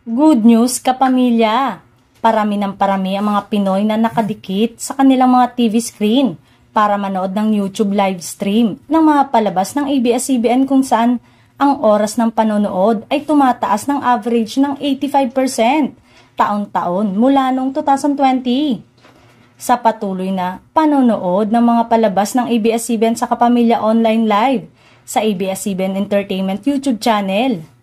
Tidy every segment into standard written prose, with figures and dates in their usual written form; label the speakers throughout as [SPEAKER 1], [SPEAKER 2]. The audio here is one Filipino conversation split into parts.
[SPEAKER 1] Good news, kapamilya! Parami ng parami ang mga Pinoy na nakadikit sa kanilang mga TV screen para manood ng YouTube live stream ng mga palabas ng ABS-CBN kung saan ang oras ng panonood ay tumataas ng average ng 85% taon-taon mula noong 2020. Sa patuloy na panonood ng mga palabas ng ABS-CBN sa Kapamilya Online Live sa ABS-CBN Entertainment YouTube channel,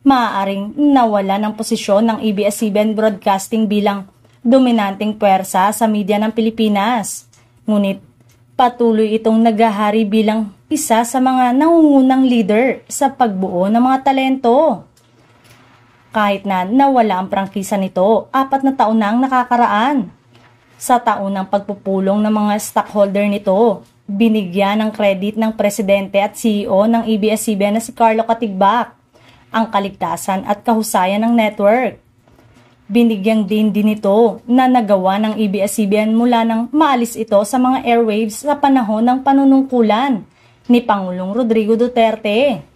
[SPEAKER 1] maaaring nawala ng posisyon ng ABS-CBN Broadcasting bilang dominanteng puwersa sa media ng Pilipinas. Ngunit patuloy itong naghahari bilang isa sa mga nangungunang leader sa pagbuo ng mga talento. Kahit na nawala ang prangkisa nito, 4 na taon na ang nakakaraan. Sa taon ng pagpupulong ng mga stockholder nito, binigyan ng credit ng presidente at CEO ng ABS-CBN na si Carlo Katigbak ang kaligtasan at kahusayan ng network. Binigyan din nito na nagawa ng ABS-CBN mula nang maalis ito sa mga airwaves sa panahon ng panunungkulan ni Pangulong Rodrigo Duterte.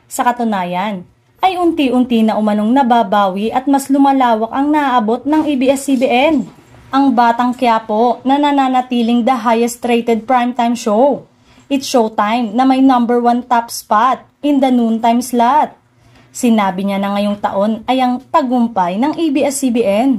[SPEAKER 1] Sa katunayan, ay unti-unti na umanong nababawi at mas lumalawak ang naaabot ng ABS-CBN. Ang Batang Quiapo na nananatiling the highest rated primetime show. It's Showtime na may #1 top spot in the noontime slot. Sinabi niya na ngayong taon ay ang tagumpay ng ABS-CBN.